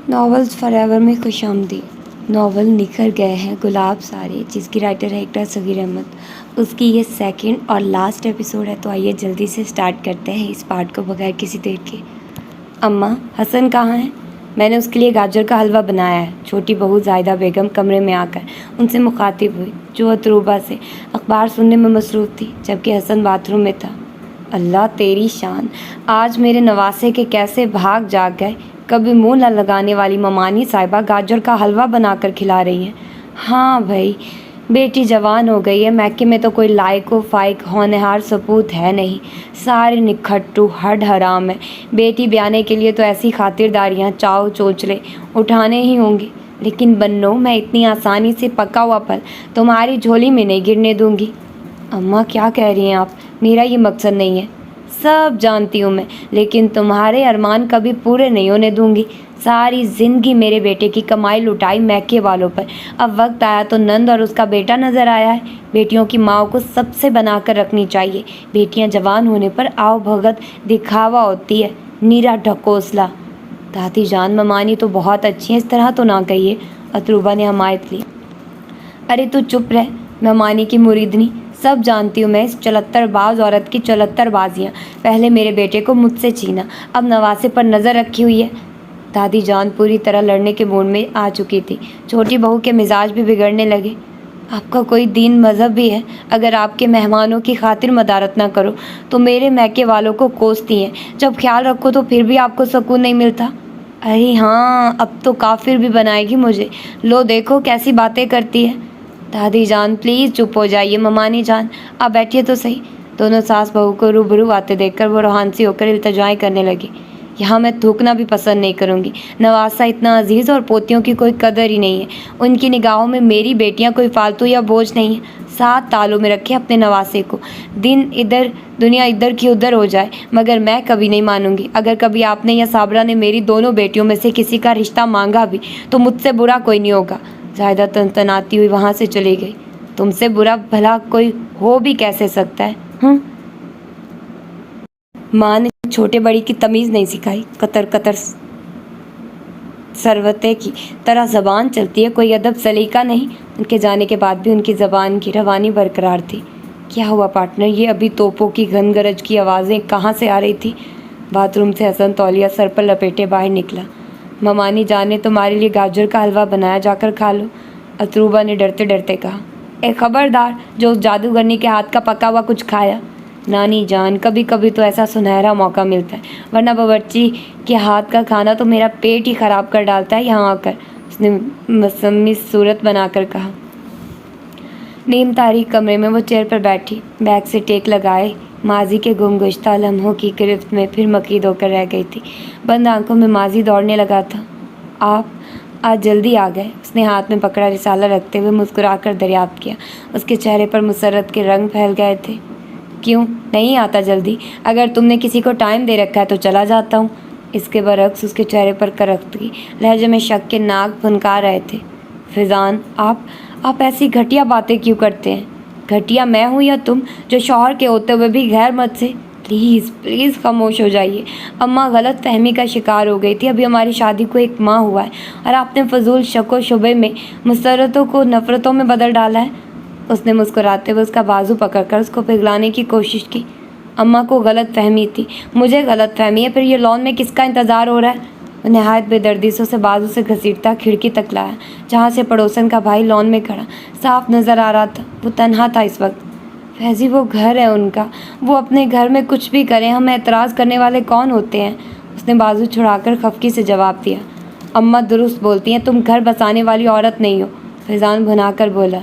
Novels for ever میں خوش آمدید۔ ناول نکھر گئے ہیں گلاب سارے، جس کی رائٹر ہے ایکٹر صغیر احمد۔ اس کی یہ سیکنڈ اور لاسٹ ایپیسوڈ ہے، تو آئیے جلدی سے سٹارٹ کرتے ہیں اس پارٹ کو بغیر کسی دیر کے۔ اماں، حسن کہاں ہے؟ میں نے اس کے لیے گاجر کا حلوہ بنایا ہے۔ چھوٹی بہو زاہدہ بیگم کمرے میں آ کر ان سے مخاطب ہوئی، جو اتروبہ سے اخبار سننے میں مصروف تھی، جبکہ حسن باتھ روم میں تھا۔ اللہ تیری شان، آج میرے نواسے کے کیسے بھاگ جاگ گئے۔ کبھی منہ نہ لگانے والی ممانی صاحبہ گاجر کا حلوہ بنا کر کھلا رہی ہیں۔ ہاں بھائی، بیٹی جوان ہو گئی ہے، میکے میں تو کوئی لائق و فائق ہونہار سپوت ہے نہیں، سارے نکھٹو ہڈ حرام ہے۔ بیٹی بیانے کے لیے تو ایسی خاطرداریاں چاؤ چوچلے اٹھانے ہی ہوں گے، لیکن بنو، میں اتنی آسانی سے پکا ہوا پھل تمہاری جھولی میں نہیں گرنے دوں گی۔ اماں کیا کہہ رہی ہیں آپ؟ میرا یہ مقصد نہیں ہے، سب جانتی ہوں میں، لیکن تمہارے ارمان کبھی پورے نہیں ہونے دوں گی۔ ساری زندگی میرے بیٹے کی کمائی لٹائی میکے والوں پر، اب وقت آیا تو نند اور اس کا بیٹا نظر آیا ہے۔ بیٹیوں کی ماں کو سب سے بنا کر رکھنی چاہیے۔ بیٹیاں جوان ہونے پر آؤ بھگت دکھاوا ہوتی ہے، نیرا ڈھکوسلا۔ دادی جان، ممانی تو بہت اچھی ہیں، اس طرح تو نہ کہیے، اتروبہ نے حمایت لی۔ ارے تو چپ رہ ممانی کی مریدنی، سب جانتی ہوں میں اس چلتر باز عورت کی چلتر بازیاں۔ پہلے میرے بیٹے کو مجھ سے چھینا، اب نواسے پر نظر رکھی ہوئی ہے۔ دادی جان پوری طرح لڑنے کے موڈ میں آ چکی تھی۔ چھوٹی بہو کے مزاج بھی بگڑنے لگے۔ آپ کا کوئی دین مذہب بھی ہے؟ اگر آپ کے مہمانوں کی خاطر مدارت نہ کرو تو میرے میکے والوں کو کوستی ہیں، جب خیال رکھو تو پھر بھی آپ کو سکون نہیں ملتا۔ ارے ہاں، اب تو کافر بھی بنائے گی مجھے، لو دیکھو کیسی باتیں کرتی ہے۔ دادی جان پلیز چپ ہو جائیے، ممانی جان آپ بیٹھیے تو صحیح۔ دونوں ساس بہو کو روبرو آتے دیکھ کر وہ روحانسی ہو کر التجائیں کرنے لگی۔ یہاں میں تھوکنا بھی پسند نہیں کروں گی، نواسا اتنا عزیز اور پوتیوں کی کوئی قدر ہی نہیں ہے۔ ان کی نگاہوں میں میری بیٹیاں کوئی فالتو یا بوجھ نہیں ہیں۔ 7 تالوں میں رکھے اپنے نواسے کو، دنیا ادھر کی ادھر ہو جائے، مگر میں کبھی نہیں مانوں گی۔ اگر کبھی آپ نے یا صابرہ نے میری دونوں بیٹیوں میں سے کسی کا رشتہ مانگا بھی تو مجھ سے برا کوئی نہیں ہوگا۔ زاہدہ تنتناتی ہوئی وہاں سے چلی گئی۔ تم سے برا بھلا کوئی ہو بھی کیسے سکتا ہے؟ ماں نے چھوٹے بڑی کی تمیز نہیں سکھائی، قطر قطر سروتے کی طرح زبان چلتی ہے، کوئی ادب سلیقہ نہیں۔ ان کے جانے کے بعد بھی ان کی زبان کی روانی برقرار تھی۔ کیا ہوا پارٹنر؟ یہ ابھی توپوں کی گھن گرج کی آوازیں کہاں سے آ رہی تھی؟ باتھ روم سے حسن تولیہ سر پر لپیٹے باہر نکلا۔ ممانی جان نے تمہارے لیے گاجر کا حلوہ بنایا، جا کر کھا لو، اتروبہ نے ڈرتے ڈرتے کہا۔ اے خبردار جو اس جادوگرنی کے ہاتھ کا پکا ہوا کچھ کھایا۔ نانی جان، کبھی کبھی تو ایسا سنہرا موقع ملتا ہے، ورنہ باورچی کے ہاتھ کا کھانا تو میرا پیٹ ہی خراب کر ڈالتا ہے یہاں آ کر، اس نے مصمم صورت بنا کر کہا۔ نیم تاریک کمرے میں وہ چیئر پر بیٹھی، بیگ سے ٹیک لگائے ماضی کے گم گشتہ لمحوں کی گرفت میں پھر مقید ہو کر رہ گئی تھی۔ بند آنکھوں میں ماضی دوڑنے لگا تھا۔ آپ آج جلدی آ گئے، اس نے ہاتھ میں پکڑا رسالہ رکھتے ہوئے مسکرا کر دریافت کیا۔ اس کے چہرے پر مسرت کے رنگ پھیل گئے تھے۔ کیوں نہیں آتا جلدی؟ اگر تم نے کسی کو ٹائم دے رکھا ہے تو چلا جاتا ہوں۔ اس کے برعکس اس کے چہرے پر کرختگی، لہجے میں شک کے ناگ پھنکار رہے تھے۔ فیضان، آپ ایسی گھٹیا باتیں کیوں کرتے ہیں؟ گھٹیا میں ہوں یا تم، جو شوہر کے ہوتے ہوئے بھی غیر مرد سے؟ پلیز خاموش ہو جائیے۔ اماں غلط فہمی کا شکار ہو گئی تھی، ابھی ہماری شادی کو 1 ماہ ہوا ہے اور آپ نے فضول شک و شبے میں مسرتوں کو نفرتوں میں بدل ڈالا ہے۔ اس نے مسکراتے ہوئے اس کا بازو پکڑ کر اس کو پگھلانے کی کوشش کی۔ اماں کو غلط فہمی تھی، مجھے غلط فہمی ہے، پھر یہ لان میں کس کا انتظار ہو رہا ہے؟ وہ نہایت بے دردی سے اسے بازو سے گھسیٹتا کھڑکی تک لایا، جہاں سے پڑوسن کا بھائی لان میں کھڑا صاف نظر آ رہا تھا۔ وہ تنہا تھا اس وقت۔ فیضی، وہ گھر ہے ان کا، وہ اپنے گھر میں کچھ بھی کریں، ہم اعتراض کرنے والے کون ہوتے ہیں؟ اس نے بازو چھڑا کر خفگی سے جواب دیا۔ اماں درست بولتی ہیں، تم گھر بسانے والی عورت نہیں ہو، فیضان بھنا کر بولا۔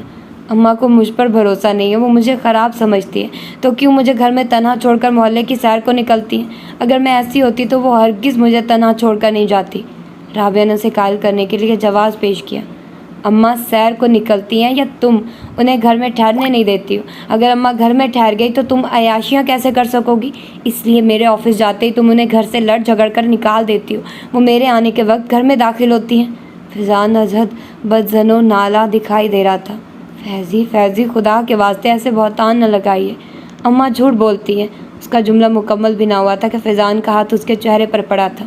اماں کو مجھ پر بھروسہ نہیں ہے، وہ مجھے خراب سمجھتی ہے، تو کیوں مجھے گھر میں تنہا چھوڑ کر محلے کی سیر کو نکلتی ہیں؟ اگر میں ایسی ہوتی تو وہ ہرگز مجھے تنہا چھوڑ کر نہیں جاتی۔ رابعہ نے اسے قائل کرنے کے لیے جواز پیش کیا۔ اماں سیر کو نکلتی ہیں یا تم انہیں گھر میں ٹھہرنے نہیں دیتی ہو؟ اگر اماں گھر میں ٹھہر گئی تو تم عیاشیاں کیسے کر سکو گی؟ اس لیے میرے آفس جاتے ہی تم انہیں گھر سے لڑ جھگڑ کر نکال دیتی ہو، وہ میرے آنے کے وقت گھر میں داخل ہوتی ہیں۔ فیضان ازحد بدظن و نالا دکھائی دے رہا تھا۔ فیضی خدا کے واسطے ایسے بہتان نہ لگائیے، اماں جھوٹ بولتی ہیں۔ اس کا جملہ مکمل بھی نہ ہوا تھا کہ فیضان کا ہاتھ اس کے چہرے پر پڑا تھا۔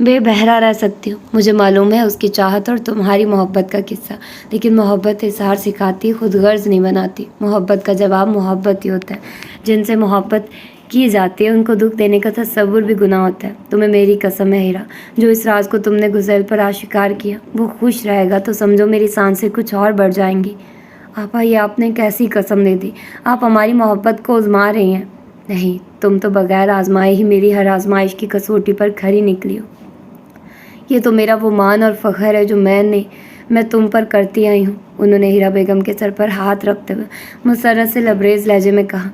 بے بہرا رہ سکتی ہوں۔ مجھے معلوم ہے اس کی چاہت اور تمہاری محبت کا قصہ، لیکن محبت اظہار سکھاتی، خود غرض نہیں بناتی۔ محبت کا جواب محبت ہی ہوتا ہے۔ جن سے محبت کی جاتی ہے ان کو دکھ دینے کا تصور بھی گناہ ہوتا ہے۔ تمہیں میری قسم ہے ہیرا، جو اس راز کو تم نے گزیل پر آشکار کیا وہ خوش رہے گا تو سمجھو میری سانسیں کچھ اور بڑھ جائیں گی۔ آپا، یہ آپ نے کیسی قسم دے دی؟ آپ ہماری محبت کو آزما رہی ہیں۔ نہیں، تم تو بغیر آزمائے ہی میری ہر آزمائش کی کسوٹی پر کھری نکلی ہو۔ یہ تو میرا وہ مان اور فخر ہے جو میں تم پر کرتی آئی ہوں۔ انہوں نے ہیرا بیگم کے سر پر ہاتھ رکھتے ہوئے مسرت سے لبریز لہجے میں کہا،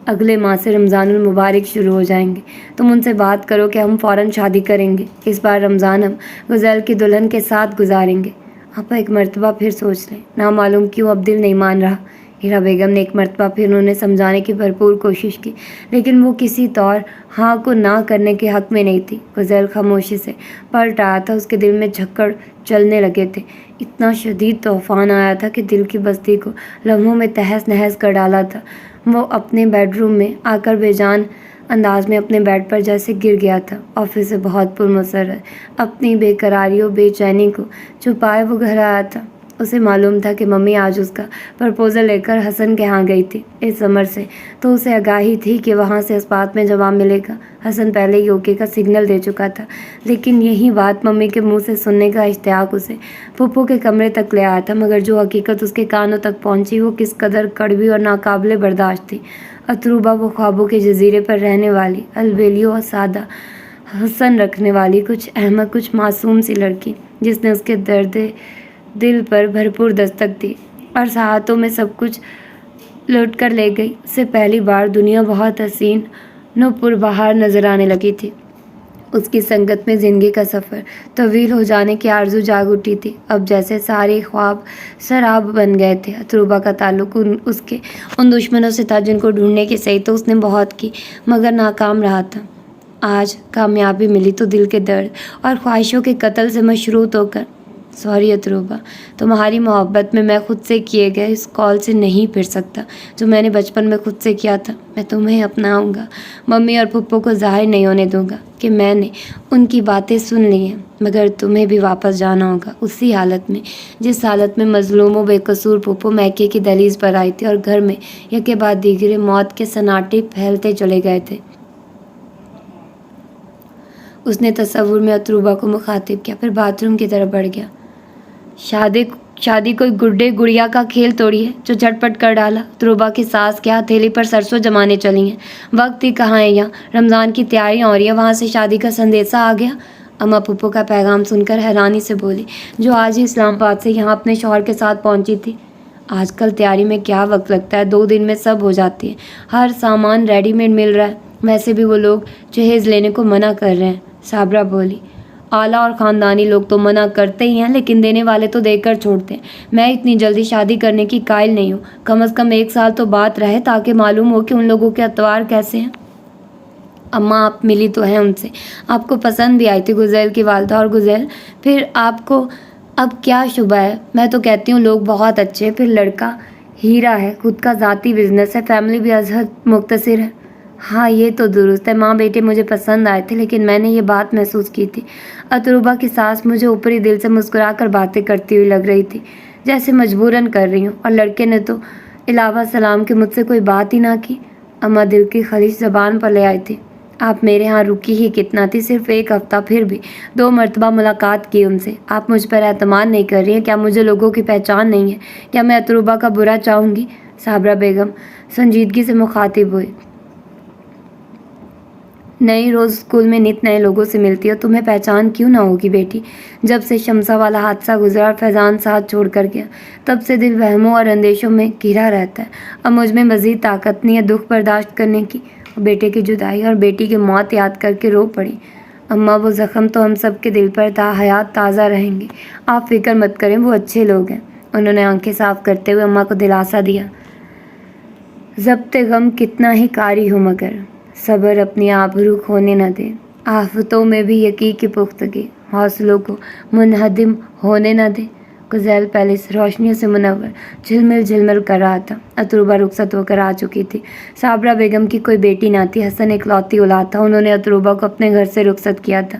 اگلے ماہ سے رمضان المبارک شروع ہو جائیں گے۔ تم ان سے بات کرو کہ ہم فوراً شادی کریں گے۔ اس بار رمضان ہم غزال کی دلہن کے ساتھ گزاریں گے۔ آپا، ایک مرتبہ پھر سوچ لیں۔ نامعلوم کیوں اب دل نہیں مان رہا۔ ہیرا بیگم نے ایک مرتبہ پھر انہیں سمجھانے کی بھرپور کوشش کی، لیکن وہ کسی طور ہاں کو نہ کرنے کے حق میں نہیں تھی۔ غزال خاموشی سے پلٹ آیا تھا، اس کے دل میں جھکڑ چلنے لگے تھے۔ اتنا شدید طوفان آیا تھا کہ دل کی بستی کو لمحوں میں تہس نہس کر ڈالا تھا۔ وہ اپنے بیڈ روم میں آ کر بے جان انداز میں اپنے بیڈ پر جیسے گر گیا تھا۔ آفس سے بہت پرمسرت اپنی بے قراری و بے چینی کو چھپائے وہ گھر آیا تھا۔ اسے معلوم تھا کہ ممی آج اس کا پرپوزل لے کر حسن کے ہاں گئی تھی۔ اس امر سے تو اسے آگاہی تھی کہ وہاں سے اس بات میں جواب ملے گا۔ حسن پہلے ہی اوکے کا سگنل دے چکا تھا، لیکن یہی بات ممی کے منہ سے سننے کا اشتیاق اسے پھپھو کے کمرے تک لے آیا تھا، مگر جو حقیقت اس کے کانوں تک پہنچی وہ کس قدر کڑوی اور ناقابل برداشت تھی۔ اتروبا، وہ خوابوں کے جزیرے پر رہنے والی البیلی اور سادہ حسن رکھنے والی کچھ احمق، کچھ معصوم سی لڑکی، جس نے اس کے درد دل پر بھرپور دستک دی اور ساعتوں میں سب کچھ لوٹ کر لے گئی، اس سے پہلی بار دنیا بہت حسین و پربہار نظر آنے لگی تھی۔ اس کی سنگت میں زندگی کا سفر طویل ہو جانے کی آرزو جاگ اٹھی تھی۔ اب جیسے سارے خواب سراب بن گئے تھے۔ اتروبا کا تعلق اس کے ان دشمنوں سے تھا جن کو ڈھونڈنے کی سعی تو اس نے بہت کی، مگر ناکام رہا تھا۔ آج کامیابی ملی تو دل کے درد اور خواہشوں کے قتل سے مشروط ہو کر۔ سوری اتروبا، تمہاری محبت میں خود سے کیے گئے اس کال سے نہیں پھر سکتا جو میں نے بچپن میں خود سے کیا تھا۔ میں تمہیں اپناؤں گا، ممی اور پھپھو کو ظاہر نہیں ہونے دوں گا کہ میں نے ان کی باتیں سن لی ہیں، مگر تمہیں بھی واپس جانا ہوگا اسی حالت میں جس حالت میں مظلوم و بے قصور پھپھو میکے کی دہلیز پر آئی تھی اور گھر میں یکے بعد دیگرے موت کے سناٹے پھیلتے چلے گئے تھے۔ اس نے تصور میں اتروبا کو مخاطب کیا، پھر باتھ روم کی طرف بڑھ گیا۔ شادی کوئی گڈے گڑیا کا کھیل توڑی ہے جو جھٹپٹ کر ڈالا۔ اتروبا کی ساس کیا ہتھیلی پر سرسوں جمانے چلی ہیں۔ وقت ہی کہاں ہے، یہاں رمضان کی تیاریاں ہو رہی ہیں، وہاں سے شادی کا سندیسہ آ گیا۔ اماں پھپھو کا پیغام سن کر حیرانی سے بولی، جو آج ہی اسلام آباد سے یہاں اپنے شوہر کے ساتھ پہنچی تھی۔ آج کل تیاری میں کیا وقت لگتا ہے، 2 دن میں سب ہو جاتی ہے، ہر سامان ریڈی میڈ مل رہا ہے۔ ویسے بھی وہ لوگ جہیز لینے کو منع کر رہے ہیں۔ صابرہ بولی، اعلیٰ اور خاندانی لوگ تو منع کرتے ہی ہیں، لیکن دینے والے تو دے کر چھوڑتے ہیں۔ میں اتنی جلدی شادی کرنے کی قائل نہیں ہوں، کم از کم 1 سال تو بات رہے تاکہ معلوم ہو کہ ان لوگوں کے اطوار کیسے ہیں۔ اماں، آپ ملی تو ہیں ان سے، آپ کو پسند بھی آئی تھی گزیل کی والدہ، اور گزیل پھر آپ کو اب کیا شبہ ہے؟ میں تو کہتی ہوں لوگ بہت اچھے ہیں، پھر لڑکا ہیرا ہے، خود کا ذاتی بزنس ہے، فیملی بھی از حد مختصر ہے۔ ہاں، یہ تو درست ہے، ماں بیٹے مجھے پسند آئے تھے، لیکن میں نے یہ بات محسوس کی تھی۔ اتروبا کی ساس مجھے اوپری دل سے مسکرا کر باتیں کرتی ہوئی لگ رہی تھی، جیسے مجبوراً کر رہی ہوں، اور لڑکے نے تو علاوہ سلام کے مجھ سے کوئی بات ہی نہ کی۔ اماں دل کی خلیج زبان پر لے آئی تھی۔ آپ میرے ہاں رکی ہی کتنا تھی، صرف 1 ہفتہ، پھر بھی 2 مرتبہ ملاقات کی ان سے۔ آپ مجھ پر اعتماد نہیں کر رہی ہیں کیا؟ مجھے لوگوں کی پہچان نہیں ہے کیا؟ میں اتروبا کا برا چاہوں گی؟ صابرہ بیگم سنجیدگی سے مخاطب ہوئی۔ نئی روز اسکول میں نت نئے لوگوں سے ملتی ہو، تمہیں پہچان کیوں نہ ہوگی بیٹی؟ جب سے شمسہ والا حادثہ گزرا اور فیضان ساتھ چھوڑ کر گیا، تب سے دل وہموں اور اندیشوں میں گھرا رہتا ہے۔ اب مجھ میں مزید طاقت نہیں ہے دکھ برداشت کرنے کی۔ بیٹے کی جدائی اور بیٹی کی موت یاد کر کے رو پڑی۔ اماں، وہ زخم تو ہم سب کے دل پر تا حیات تازہ رہیں گے، آپ فکر مت کریں، وہ اچھے لوگ ہیں۔ انہوں نے آنکھیں صاف کرتے ہوئے اماں کو دلاسا دیا۔ ضبط غم کتنا ہی کاری ہو، مگر صبر اپنی آبرو کھونے نہ دے۔ آفتوں میں بھی یقین کی پختگی حوصلوں کو منہدم ہونے نہ دے۔ گزیل پیلس روشنیوں سے منور جھلمل کر رہا تھا۔ اتروبا رخصت ہو کر آ چکی تھی۔ صابرہ بیگم کی کوئی بیٹی نہ تھی، حسن اکلوتی اولاد تھا۔ انہوں نے اتروبا کو اپنے گھر سے رخصت کیا تھا۔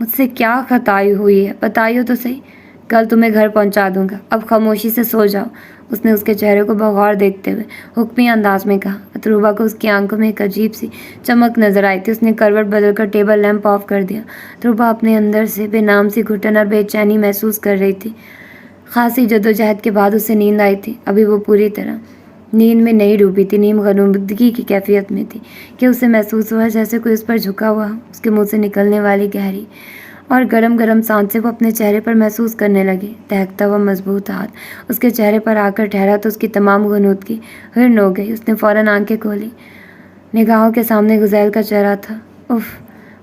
مجھ سے کیا خطائی ہوئی ہے بتائیے تو صحیح، کل تمہیں گھر پہنچا دوں گا، اب خاموشی سے سو جاؤ۔ اس نے اس کے چہرے کو بغور دیکھتے ہوئے حکمی انداز میں کہا۔ اتروبا کو اس کی آنکھوں میں ایک عجیب سی چمک نظر آئی تھی۔ اس نے کروٹ بدل کر ٹیبل لیمپ آف کر دیا۔ اتروبا اپنے اندر سے بے نام سی گھٹن اور بے چینی محسوس کر رہی تھی۔ خاصی جدوجہد کے بعد اسے نیند آئی تھی۔ ابھی وہ پوری طرح نیند میں نہیں ڈوبی تھی، نیند غنودگی کی کیفیت میں تھی کہ اسے محسوس ہوا جیسے کوئی اس پر جھکا ہوا ہو۔ اس کے منہ سے نکلنے والی گہری اور گرم گرم سانسیں وہ اپنے چہرے پر محسوس کرنے لگے۔ دہکتا ہوا مضبوط ہاتھ اس کے چہرے پر آ کر ٹھہرا تو اس کی تمام غنودگی ہرن ہو گئی۔ اس نے فوراً آنکھیں کھولی۔ نگاہوں کے سامنے غزیل کا چہرہ تھا۔ اف!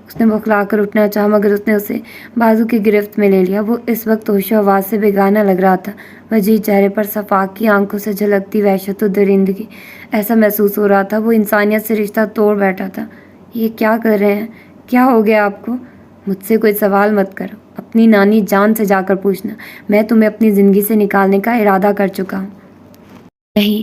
اس نے بخلا کر اٹھنا چاہا مگر اس نے اسے بازو کی گرفت میں لے لیا۔ وہ اس وقت ہوش و حواس سے بیگانہ لگ رہا تھا۔ وجیح چہرے پر صفاق کی آنکھوں سے جھلکتی وحشت و درندگی ایسا محسوس ہو رہا تھا وہ انسانیت سے رشتہ توڑ بیٹھا تھا۔ یہ کیا کر رہے ہیں؟ کیا ہو گیا آپ کو؟ مجھ سے کوئی سوال مت کرو، اپنی نانی جان سے جا کر پوچھنا۔ میں تمہیں اپنی زندگی سے نکالنے کا ارادہ کر چکا ہوں۔ نہیں،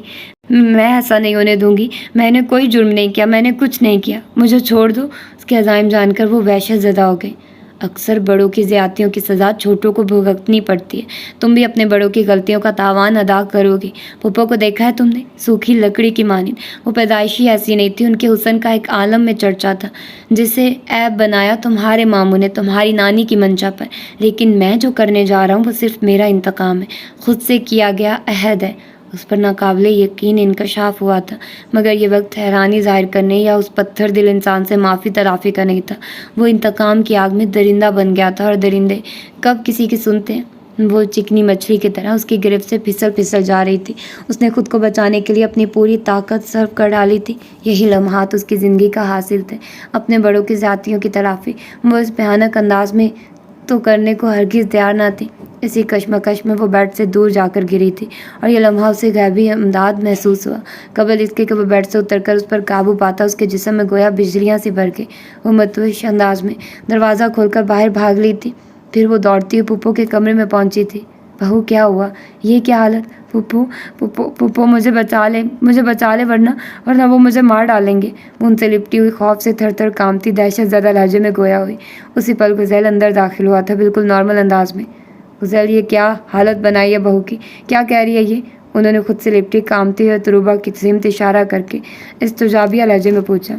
میں ایسا نہیں ہونے دوں گی۔ میں نے کوئی جرم نہیں کیا، میں نے کچھ نہیں کیا، مجھے چھوڑ دو۔ اس کے عزائم جان کر وہ وحشت زدہ ہو گئی۔ اکثر بڑوں کی زیادتیوں کی سزا چھوٹوں کو بھگتنی پڑتی ہے۔ تم بھی اپنے بڑوں کی غلطیوں کا تاوان ادا کرو گی۔ پھپھو کو دیکھا ہے تم نے؟ سوکھی لکڑی کی مانند۔ وہ پیدائشی ایسی نہیں تھی، ان کے حسن کا ایک عالم میں چرچا تھا جسے عیب بنایا تمہارے ماموں نے تمہاری نانی کی منشا پر۔ لیکن میں جو کرنے جا رہا ہوں وہ صرف میرا انتقام ہے، خود سے کیا گیا عہد ہے۔ اس پر ناقابل یقین انکشاف ہوا تھا مگر یہ وقت حیرانی ظاہر کرنے یا اس پتھر دل انسان سے معافی تلافی کا نہیں تھا۔ وہ انتقام کی آگ میں درندہ بن گیا تھا اور درندے کب کسی کی سنتے ہیں؟ وہ چکنی مچھلی کی طرح اس کی گرفت سے پھسل جا رہی تھی۔ اس نے خود کو بچانے کے لیے اپنی پوری طاقت صرف کر ڈالی تھی۔ یہی لمحات اس کی زندگی کا حاصل تھے، اپنے بڑوں کی ذاتیوں کی تلافی۔ وہ اس بھیانک انداز میں تو کرنے کو ہرگز تیار نہ تھی۔ اسی کشمکش میں وہ بیڈ سے دور جا کر گری تھی اور یہ لمحہ اسے غیبی امداد محسوس ہوا۔ قبل اس کے کہ وہ بیڈ سے اتر کر اس پر قابو پاتا اس کے جسم میں گویا بجلیاں سی بھڑ گئی۔ وہ متوش انداز میں دروازہ کھول کر باہر بھاگ لی تھی۔ پھر وہ دوڑتی ہوئی پھپھو کے کمرے میں پہنچی تھی۔ بہو کیا ہوا؟ یہ کیا حالت؟ پھپھو مجھے بچا لے ورنہ وہ مجھے مار ڈالیں گے۔ وہ ان سے لپٹی ہوئی خوف سے تھر تھر کانپتی دہشت زدہ لہجے میں گویا ہوئی۔ اسی پل غزیل اندر داخل ہوا تھا بالکل نارمل انداز میں۔ غزیل یہ کیا حالت بنائی ہے بہو کی؟ کیا کہہ رہی ہے یہ؟ انہوں نے خود سے لپٹی کانپتی ہوئے اتروبا کی سمت اشارہ کر کے استجابیہ لہجے میں پوچھا۔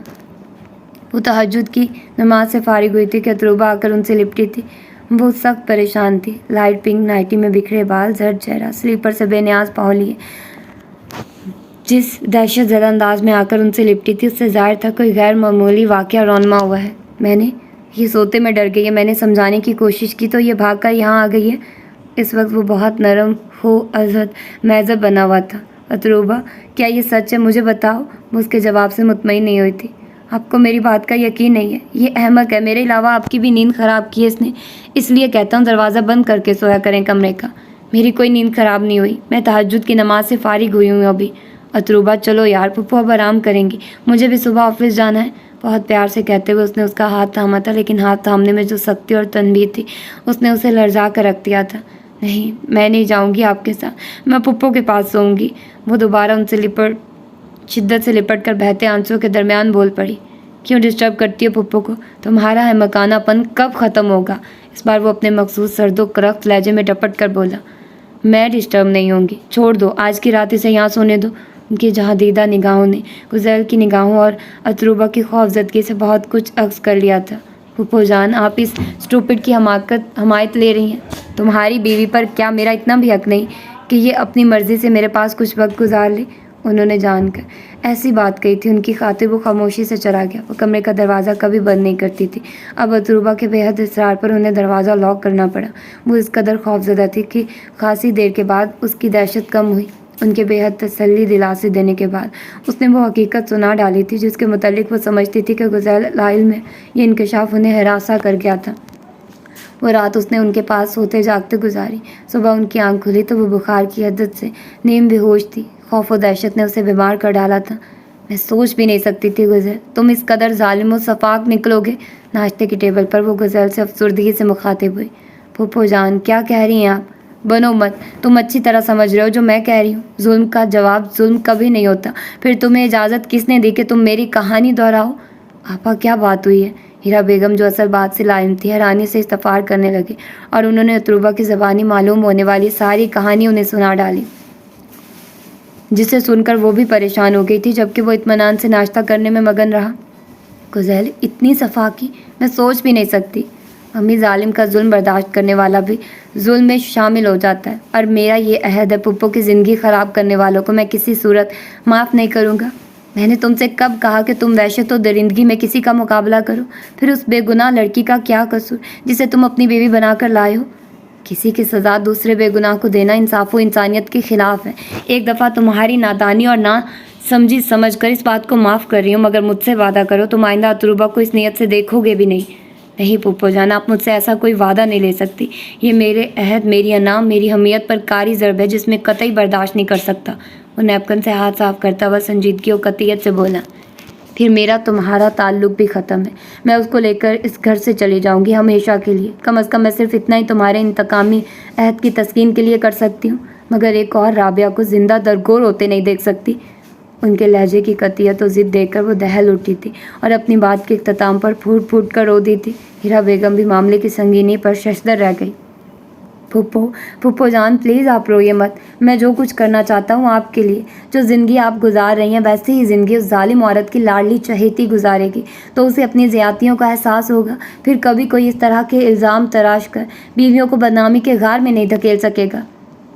وہ تہجد کی نماز سے فارغ ہوئی تھی کہ اتروبا آ کر ان سے لپٹی تھی۔ وہ سخت پریشان تھی، لائٹ پنک نائٹی میں بکھرے بال، زرد چہرہ، سلیپر سے بے نیاز پاؤں لیے جس دہشت زدہ انداز میں آ کر ان سے لپٹی تھی اس سے ظاہر تھا کوئی غیر معمولی واقعہ رونما ہوا ہے۔ میں نے یہ سوتے میں ڈر گئی ہے، میں نے سمجھانے کی کوشش کی تو یہ بھاگ کر یہاں آ گئی ہے۔ اس وقت وہ بہت نرم ہو عزت مہذب بنا ہوا تھا۔ اتروبا کیا یہ سچ ہے؟ مجھے بتاؤ۔ وہ اس کے جواب سے مطمئن نہیں ہوئی تھی۔ آپ کو میری بات کا یقین نہیں ہے؟ یہ احمق ہے، میرے علاوہ آپ کی بھی نیند خراب کی ہے اس نے، اس لیے کہتا ہوں دروازہ بند کر کے سویا کریں کمرے کا۔ میری کوئی نیند خراب نہیں ہوئی، میں تہجد کی نماز سے فارغ ہوئی ہوں ابھی۔ اتروبا چلو یار، پھپھو اب آرام کریں گی، مجھے بھی صبح آفس جانا ہے۔ بہت پیار سے کہتے ہوئے اس نے اس کا ہاتھ تھاما تھا لیکن ہاتھ تھامنے میں جو سختی اور تنبیہ تھی اس نے اسے لرزا کر رکھ دیا تھا۔ نہیں، میں نہیں جاؤں گی آپ کے ساتھ، میں پھپھو کے پاس سوؤں گی۔ وہ دوبارہ ان سے شدت سے لپٹ کر بہتے آنسوں کے درمیان بول پڑی۔ کیوں ڈسٹرب کرتی ہو پھپھو کو؟ تمہارا احمقانہ پن کب ختم ہوگا؟ اس بار وہ اپنے مخصوص سرد و کرخت لہجے میں ڈپٹ کر بولا۔ میں ڈسٹرب نہیں ہوں گی، چھوڑ دو، آج کی رات اسے یہاں سونے دو۔ ان کی جہاں دیدہ نگاہوں نے غزیل کی نگاہوں اور اتروبا کی خوف زدگی سے بہت کچھ عکس کر لیا تھا۔ پھپھو جان، آپ اس اسٹوپڈ کی حمایت لے رہی ہیں؟ تمہاری بیوی پر کیا میرا اتنا بھی حق نہیں کہ یہ اپنی مرضی سے میرے پاس کچھ وقت گزار لے؟ انہوں نے جان کر ایسی بات کہی تھی، ان کی خاطر وہ خاموشی سے چلا گیا۔ وہ کمرے کا دروازہ کبھی بند نہیں کرتی تھی، اب اتروبا کے بے حد اصرار پر انہیں دروازہ لاک کرنا پڑا۔ وہ اس قدر خوف زدہ تھی کہ خاصی دیر کے بعد اس کی دہشت کم ہوئی۔ ان کے بے حد تسلی دلاسی دینے کے بعد اس نے وہ حقیقت سنا ڈالی تھی جس کے متعلق وہ سمجھتی تھی کہ غزیل لاعلم ہے۔ یہ انکشاف انہیں ہراساں کر گیا تھا۔ وہ رات اس نے ان کے پاس سوتے جاگتے گزاری۔ صبح ان کی آنکھ کھلی تو وہ بخار کی حدت سے نیم بے ہوش تھی۔ خوف و دہشت نے اسے بیمار کر ڈالا تھا۔ میں سوچ بھی نہیں سکتی تھی غزیل، تم اس قدر ظالم و شفاق نکلو گے۔ ناشتے کی ٹیبل پر وہ غزیل سے افسردگی سے مخاطب ہوئی۔ پھپھو جان، کیا کہہ رہی ہیں آپ؟ بنو مت، تم اچھی طرح سمجھ رہے ہو جو میں کہہ رہی ہوں۔ ظلم کا جواب ظلم کبھی نہیں ہوتا۔ پھر تمہیں اجازت کس نے دی کہ تم میری کہانی دہراؤ؟ آپا کیا بات ہوئی ہے؟ ہیرا بیگم جو اصل بات سے لائم تھی حیرانی سے استفار کرنے لگے اور انہوں نے اتروبا کی زبانی معلوم ہونے والی ساری کہانی انہیں سنا ڈالی، جسے سن کر وہ بھی پریشان ہو گئی تھی جبکہ وہ اطمینان سے ناشتہ کرنے میں مگن رہا۔ گزیل اتنی صفاقی میں سوچ بھی نہیں سکتی۔ امی ظالم کا ظلم برداشت کرنے والا بھی ظلم میں شامل ہو جاتا ہے، اور میرا یہ عہد ہے پھپھو کی زندگی خراب کرنے والوں کو میں کسی صورت معاف نہیں کروں گا۔ میں نے تم سے کب کہا کہ تم وحشت و درندگی میں کسی کا مقابلہ کرو؟ پھر اس بے گناہ لڑکی کا کیا قصور جسے تم اپنی بیوی بنا کر لائے ہو؟ کسی کی سزا دوسرے بے گناہ کو دینا انصاف و انسانیت کے خلاف ہے۔ ایک دفعہ تمہاری نادانی اور نہ سمجھی سمجھ کر اس بات کو معاف کر رہی ہوں، مگر مجھ سے وعدہ کرو تم آئندہ اتروبا کو اس نیت سے دیکھو گے بھی نہیں۔ نہیں پھپھو جان، آپ مجھ سے ایسا کوئی وعدہ نہیں لے سکتی۔ یہ میرے عہد، میری انا، میری حمیت پر کاری ضرب ہے جس میں قطعی برداشت نہیں کر سکتا۔ وہ نیپکن سے ہاتھ صاف کرتا ہوا سنجیدگی و قطعیت سے بولا، پھر میرا تمہارا تعلق بھی ختم ہے۔ میں اس کو لے کر اس گھر سے چلی جاؤں گی ہمیشہ کے لیے۔ کم از کم میں صرف اتنا ہی تمہارے انتقامی عہد کی تسکین کے لیے کر سکتی ہوں، مگر ایک اور رابعہ کو زندہ درگور ہوتے نہیں دیکھ سکتی۔ ان کے لہجے کی قطعیت و ضد دیکھ کر وہ دہل اٹھی تھی اور اپنی بات کے اختتام پر پھوٹ پھوٹ کر رو دی تھی۔ ہیرا بیگم بھی معاملے کی سنگینی پر ششدر رہ گئی۔ پھپھو جان پلیز آپ روئیے مت، میں جو کچھ کرنا چاہتا ہوں آپ کے لیے، جو زندگی آپ گزار رہی ہیں ویسے ہی زندگی اس ظالم عورت کی لاڈلی چہیتی گزارے گی تو اسے اپنی زیادتیوں کا احساس ہوگا۔ پھر کبھی کوئی اس طرح کے الزام تراش کر بیویوں کو بدنامی کے غار میں نہیں دھکیل سکے گا۔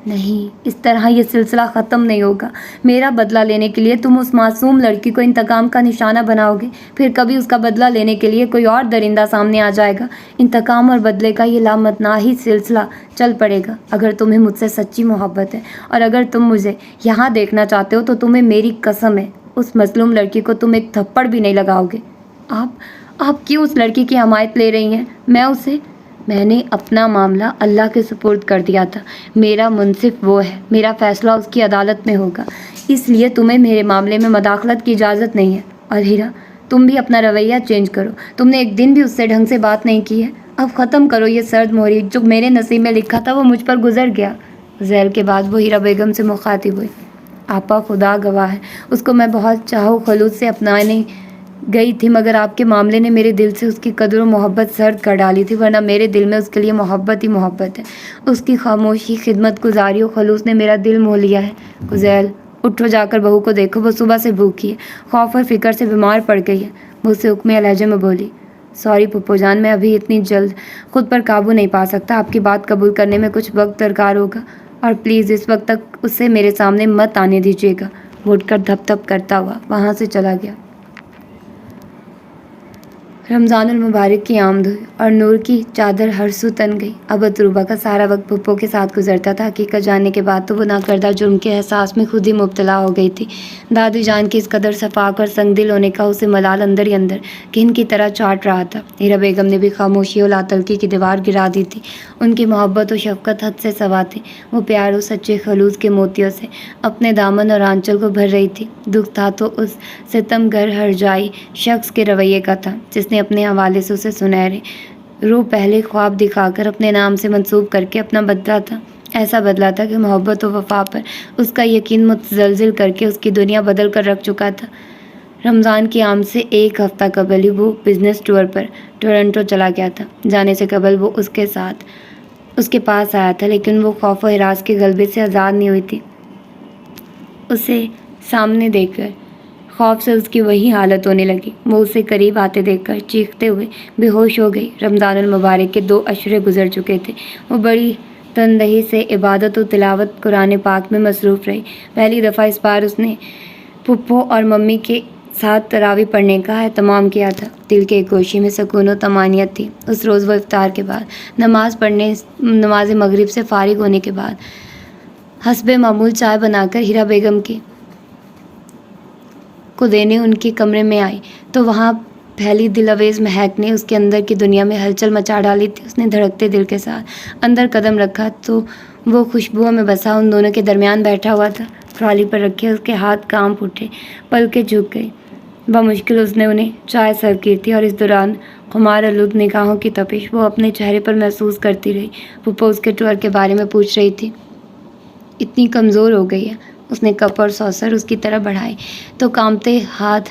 نہیں، اس طرح یہ سلسلہ ختم نہیں ہوگا۔ میرا بدلہ لینے کے لیے تم اس معصوم لڑکی کو انتقام کا نشانہ بناؤ گے، پھر کبھی اس کا بدلہ لینے کے لیے کوئی اور درندہ سامنے آ جائے گا۔ انتقام اور بدلے کا یہ لامتناہی سلسلہ چل پڑے گا۔ اگر تمہیں مجھ سے سچی محبت ہے اور اگر تم مجھے یہاں دیکھنا چاہتے ہو تو تمہیں میری قسم ہے اس مظلوم لڑکی کو تم ایک تھپڑ بھی نہیں لگاؤ گے۔ آپ کیوں اس لڑکی کی حمایت لے رہی ہیں؟ میں نے اپنا معاملہ اللہ کے سپرد کر دیا تھا۔ میرا منصف وہ ہے، میرا فیصلہ اس کی عدالت میں ہوگا، اس لیے تمہیں میرے معاملے میں مداخلت کی اجازت نہیں ہے۔ اور ہیرا، تم بھی اپنا رویہ چینج کرو، تم نے ایک دن بھی اس سے ڈھنگ سے بات نہیں کی ہے۔ اب ختم کرو یہ سرد مہری، جو میرے نصیب میں لکھا تھا وہ مجھ پر گزر گیا۔ ذیل کے بعد وہ ہیرا بیگم سے مخاطب ہوئی، آپا خدا گواہ ہے، اس کو میں بہت چاہو خلوص سے اپنانے گئی تھی، مگر آپ کے معاملے نے میرے دل سے اس کی قدر و محبت سرد کر ڈالی تھی، ورنہ میرے دل میں اس کے لیے محبت ہی محبت ہے۔ اس کی خاموشی، خدمت گزاری و خلوص نے میرا دل موہ لیا ہے۔ گزیل اٹھو، جا کر بہو کو دیکھو، وہ صبح سے بھوکی ہے، خوف اور فکر سے بیمار پڑ گئی ہے۔ مجھ سے حکمیہ لہجے میں بولی، سوری پھپھو جان، میں ابھی اتنی جلد خود پر قابو نہیں پا سکتا، آپ کی بات قبول کرنے میں کچھ وقت درکار ہوگا، اور پلیز اس وقت تک اسے میرے سامنے مت آنے دیجیے گا۔ وہ اٹھ کر دھپ دھپ کرتا ہوا وہاں سے چلا گیا۔ رمضان المبارک کی آمد ہوئی اور نور کی چادر ہر سو تن گئی۔ اب اتروبا کا سارا وقت پھپھو کے ساتھ گزرتا تھا۔ حقیقت جاننے کے بعد تو وہ ناکردہ جرم کے احساس میں خود ہی مبتلا ہو گئی تھی۔ دادی جان کے اس قدر شفاق اور سنگ دل ہونے کا اسے ملال اندر ہی اندر گھن کی طرح چاٹ رہا تھا۔ ہیرا بیگم نے بھی خاموشی اور لاتلکی کی دیوار گرا دی تھی۔ ان کی محبت و شفقت حد سے سوا تھی۔ وہ پیار و سچے خلوص کے موتیوں سے اپنے دامن اور آنچل کو بھر رہی تھی۔ دکھ تھا تو اس ستم گر ہرجائی شخص کے رویے کا تھا جس نے اپنے حوالے سے اسے سنہرے روح پہلے خواب دکھا کر اپنے نام سے منسوب کر کے اپنا بدلا تھا۔ ایسا بدلا تھا کہ محبت و وفا پر اس کا یقین متزلزل کر کے اس کی دنیا بدل کر رکھ چکا تھا۔ رمضان کی آمد سے ایک ہفتہ قبل ہی وہ بزنس ٹور پر ٹورنٹو چلا گیا تھا۔ جانے سے قبل وہ اس کے پاس آیا تھا، لیکن وہ خوف و ہراس کے غلبے سے آزاد نہیں ہوئی تھی۔ اسے سامنے دیکھ کر خوف سے اس کی وہی حالت ہونے لگی۔ وہ اسے قریب آتے دیکھ کر چیختے ہوئے بے ہوش ہو گئی۔ رمضان المبارک کے 2 عشرے گزر چکے تھے۔ وہ بڑی تندہی سے عبادت و تلاوت قرآن پاک میں مصروف رہی۔ پہلی دفعہ اس بار اس نے پھپھو اور ممی کے ساتھ تراویح پڑھنے کا اہتمام کیا تھا۔ دل کے ایک گوشے میں سکون و طمانینت تھی۔ اس روز وہ افطار کے بعد نماز مغرب سے فارغ ہونے کے بعد حسب معمول چائے بنا کر ہیرا بیگم کو دینے ان کے کمرے میں آئی تو وہاں پھیلی دل آویز مہک نے اس کے اندر کی دنیا میں ہلچل مچا ڈالی تھی۔ اس نے دھڑکتے دل کے ساتھ اندر قدم رکھا تو وہ خوشبوؤں میں بسا ان دونوں کے درمیان بیٹھا ہوا تھا۔ ٹرالی پر رکھے اس کے ہاتھ کانپ اٹھے، پلکیں جھک گئی۔ بمشکل اس نے انہیں چائے سرو کی تھی اور اس دوران خمار آلود نگاہوں کی تپش وہ اپنے چہرے پر محسوس کرتی رہی۔ پھپھو اس کے ٹور کے بارے میں پوچھ رہی تھی۔ اتنی کمزور ہو گئی ہے؟ اس نے کپ اور سوسر اس کی طرف بڑھائے تو کانپتے ہاتھ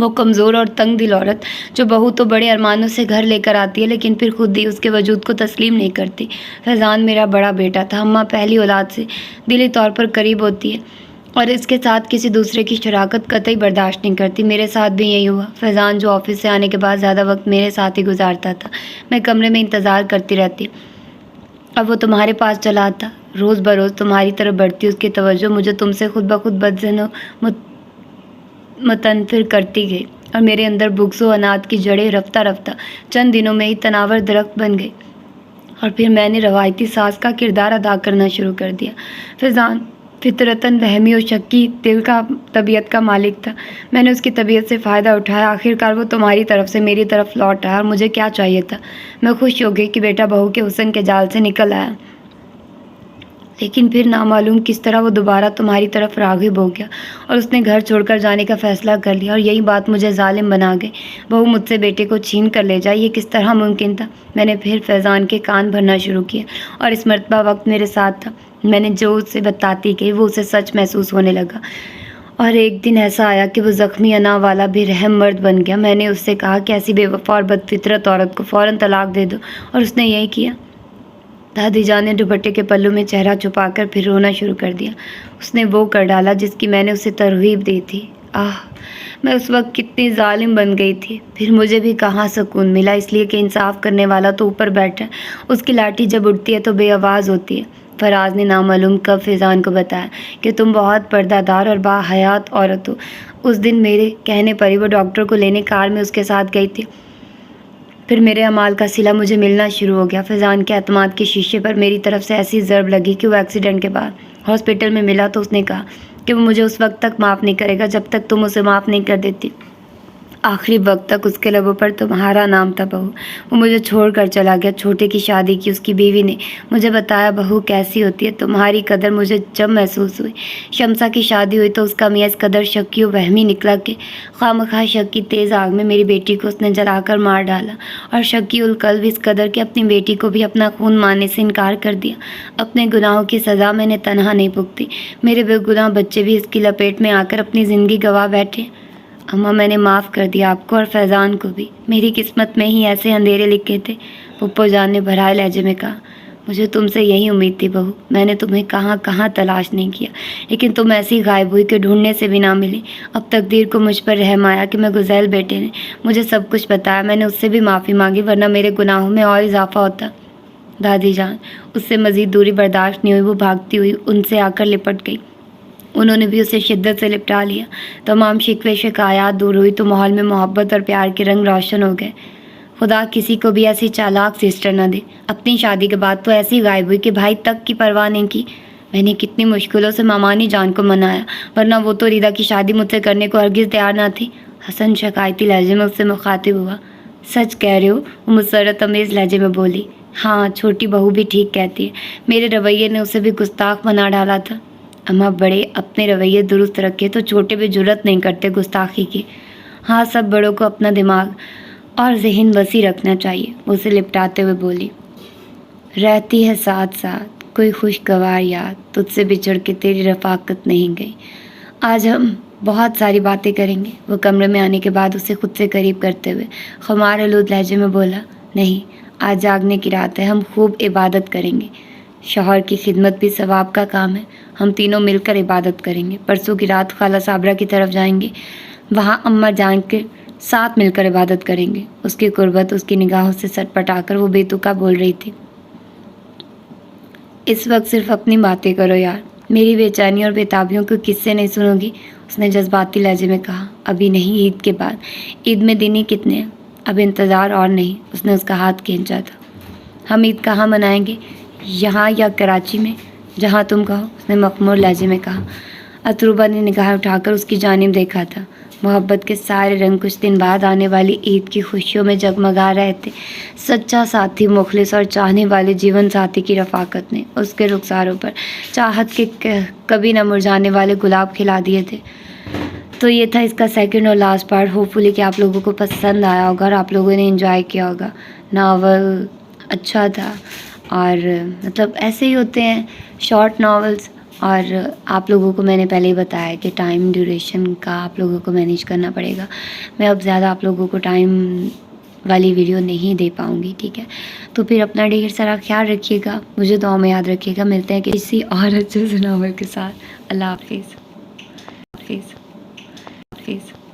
وہ کمزور اور تنگ دل عورت جو بہو تو بڑے ارمانوں سے گھر لے کر آتی ہے لیکن پھر خود ہی اس کے وجود کو تسلیم نہیں کرتی۔ فیضان میرا بڑا بیٹا تھا۔ اماں پہلی اولاد سے دلی طور پر قریب ہوتی ہے اور اس کے ساتھ کسی دوسرے کی شراکت قطعی برداشت نہیں کرتی۔ میرے ساتھ بھی یہی ہوا۔ فیضان جو آفس سے آنے کے بعد زیادہ وقت میرے ساتھ ہی گزارتا تھا، میں کمرے میں انتظار کرتی رہتی۔ اب وہ تمہارے پاس چلا آتا، روز بروز تمہاری طرف بڑھتی اس کی توجہ مجھے تم سے خود بخود بدظن و متنفر کرتی گئی اور میرے اندر بغض و عناد کی جڑیں رفتہ رفتہ چند دنوں میں ہی تناور درخت بن گئی اور پھر میں نے روایتی ساس کا کردار ادا کرنا شروع کر دیا۔ فیضان فطرتاً وہمی و شکی دل کا طبیعت کا مالک تھا۔ میں نے اس کی طبیعت سے فائدہ اٹھایا، آخرکار وہ تمہاری طرف سے میری طرف لوٹ آیا اور مجھے کیا چاہیے تھا؟ میں خوش ہو گئی کہ بیٹا بہو کے حسن کے جال سے نکل آیا، لیکن پھر نامعلوم کس طرح وہ دوبارہ تمہاری طرف راغب ہو گیا اور اس نے گھر چھوڑ کر جانے کا فیصلہ کر لیا اور یہی بات مجھے ظالم بنا گئی۔ بہو مجھ سے بیٹے کو چھین کر لے جائے، یہ کس طرح ممکن تھا؟ میں نے پھر فیضان کے کان بھرنا شروع کیا اور اس مرتبہ وقت میرے ساتھ تھا۔ میں نے جو اسے بتاتی گئی وہ اسے سچ محسوس ہونے لگا اور ایک دن ایسا آیا کہ وہ زخمی انا والا بے رحم مرد بن گیا۔ میں نے اس سے کہا کہ ایسی بے وفا اور بد فطرت عورت کو فوراً طلاق دے دو اور اس نے یہی کیا۔ دادی جان نے دوپٹے کے پلو میں چہرہ چھپا کر پھر رونا شروع کر دیا۔ اس نے وہ کر ڈالا جس کی میں نے اسے ترغیب دی تھی۔ میں اس وقت کتنی ظالم بن گئی تھی۔ پھر مجھے بھی کہاں سکون ملا، اس لیے کہ انصاف کرنے والا تو اوپر بیٹھا ہے، اس کی لاٹھی جب اٹھتی ہے تو بے آواز ہوتی ہے۔ فراز نے نامعلوم کب فیضان کو بتایا کہ تم بہت پردہ دار اور باحیات عورت ہو۔ اس دن میرے کہنے پر ہی وہ ڈاکٹر کو لینے کار میں اس کے ساتھ گئی تھی۔ پھر میرے اعمال کا صلہ مجھے ملنا شروع ہو گیا۔ فیضان کے اعتماد کے شیشے پر میری طرف سے ایسی ضرب لگی کہ وہ ایکسیڈنٹ کے بعد ہاسپٹل میں ملا تو اس نے کہا کہ وہ مجھے اس وقت تک معاف نہیں کرے گا جب تک تم اسے معاف نہیں کر دیتی۔ آخری وقت تک اس کے لبوں پر تمہارا نام تھا بہو۔ وہ مجھے چھوڑ کر چلا گیا۔ چھوٹے کی شادی کی اس کی بیوی نے مجھے بتایا بہو کیسی ہوتی ہے، تمہاری قدر مجھے جب محسوس ہوئی۔ شمسا کی شادی ہوئی تو اس کا میاں اس قدر شکی و وہمی نکلا کہ خواہ شک کی تیز آگ میں میری بیٹی کو اس نے جلا کر مار ڈالا اور شکی القلب اس قدر کہ اپنی بیٹی کو بھی اپنا خون ماننے سے انکار کر دیا۔ اپنے گناہوں کی سزا میں نے تنہا نہیں بھگتی، میرے بے گناہ بچے بھی اس کی لپیٹ میں آ کر اپنی زندگی گنوا بیٹھے۔ اماں میں نے معاف کر دیا آپ کو اور فیضان کو بھی، میری قسمت میں ہی ایسے اندھیرے لکھے تھے، پھپھو جان نے بھرائے لہجے میں کہا۔ مجھے تم سے یہی امید تھی بہو، میں نے تمہیں کہاں کہاں تلاش نہیں کیا لیکن تم ایسی غائب ہوئی کہ ڈھونڈنے سے بھی نہ ملی۔ اب تقدیر کو مجھ پر رحم آیا کہ میں گزیل بیٹے نے مجھے سب کچھ بتایا، میں نے اس سے بھی معافی مانگی ورنہ میرے گناہوں میں اور اضافہ ہوتا۔ دادی جان اس سے مزید دوری برداشت نہیں ہوئی، وہ بھاگتی ہوئی ان سے آ کر لپٹ گئی۔ انہوں نے بھی اسے شدت سے لپٹا لیا۔ تمام شکوے شکایات دور ہوئی تو ماحول میں محبت اور پیار کے رنگ روشن ہو گئے۔ خدا کسی کو بھی ایسی چالاک سسٹر نہ دے۔ اپنی شادی کے بعد تو ایسی غائب ہوئی کہ بھائی تک کی پرواہ نہیں کی۔ میں نے کتنی مشکلوں سے مامانی جان کو منایا ورنہ وہ تو ریدا کی شادی مجھ سے کرنے کو ہرگز تیار نہ تھی۔ حسن شکایتی لہجے میں اس سے مخاطب ہوا۔ سچ کہہ رہے ہو؟ وہ مسرت امیز لہجے میں بولی۔ ہاں چھوٹی بہو بھی ٹھیک کہتی ہے، میرے رویے نے اسے بھی گستاخ بنا ڈالا تھا۔ اماں بڑے اپنے رویے درست رکھے تو چھوٹے بھی جرت نہیں کرتے گستاخی کی۔ ہاں سب بڑوں کو اپنا دماغ اور ذہن وسیع رکھنا چاہیے، اسے لپٹاتے ہوئے بولی۔ رہتی ہے ساتھ ساتھ کوئی خوشگوار یاد، تجھ سے بچھڑ کے تیری رفاقت نہیں گئی۔ آج ہم بہت ساری باتیں کریں گے، وہ کمرے میں آنے کے بعد اسے خود سے قریب کرتے ہوئے خمار آلود لہجے میں بولا۔ نہیں، آج جاگنے کی رات ہے، ہم خوب عبادت کریں گے۔ شوہر کی خدمت بھی ثواب کا کام ہے، ہم تینوں مل کر عبادت کریں گے۔ پرسوں کی رات خالہ صابرہ کی طرف جائیں گے، وہاں اماں جان کے ساتھ مل کر عبادت کریں گے۔ اس کی قربت اس کی نگاہوں سے سٹ پٹا کر وہ بے تکا بول رہی تھی۔ اس وقت صرف اپنی باتیں کرو یار، میری بے چینی اور بےتابیوں کو کس سے نہیں سنو گی؟ اس نے جذباتی لہجے میں کہا۔ ابھی نہیں، عید کے بعد، عید میں دن ہی کتنے ہیں، اب انتظار اور نہیں۔ اس نے اس کا ہاتھ کھینچا تھا۔ ہم عید کہاں منائیں گے، یہاں یا کراچی میں؟ جہاں تم کہو، اس نے مخمور لہجے میں کہا۔ اتروبہ نے نگاہ اٹھا کر اس کی جانب دیکھا تھا۔ محبت کے سارے رنگ کچھ دن بعد آنے والی عید کی خوشیوں میں جگمگا رہے تھے۔ سچا ساتھی، مخلص اور چاہنے والے جیون ساتھی کی رفاقت نے اس کے رخساروں پر چاہت کے کبھی نہ مرجھانے والے گلاب کھلا دیے تھے۔ تو یہ تھا اس کا سیکنڈ اور لاسٹ پارٹ۔ ہوپ فلی کہ آپ لوگوں کو پسند آیا ہوگا اور آپ لوگوں نے انجوائے کیا ہوگا۔ ناول اچھا تھا اور مطلب ایسے ہی ہوتے ہیں شارٹ ناولس، اور آپ لوگوں کو میں نے پہلے ہی بتایا کہ ٹائم ڈیوریشن کا آپ لوگوں کو مینیج کرنا پڑے گا. میں اب زیادہ آپ لوگوں کو ٹائم والی ویڈیو نہیں دے پاؤں گی, ٹھیک ہے؟ تو پھر اپنا ڈھیر سارا خیال رکھیے گا, مجھے دعا میں یاد رکھیے گا. ملتے ہیں کسی اور اچھے سے ناول کے ساتھ. اللہ حافظ. حافظ. حافظ.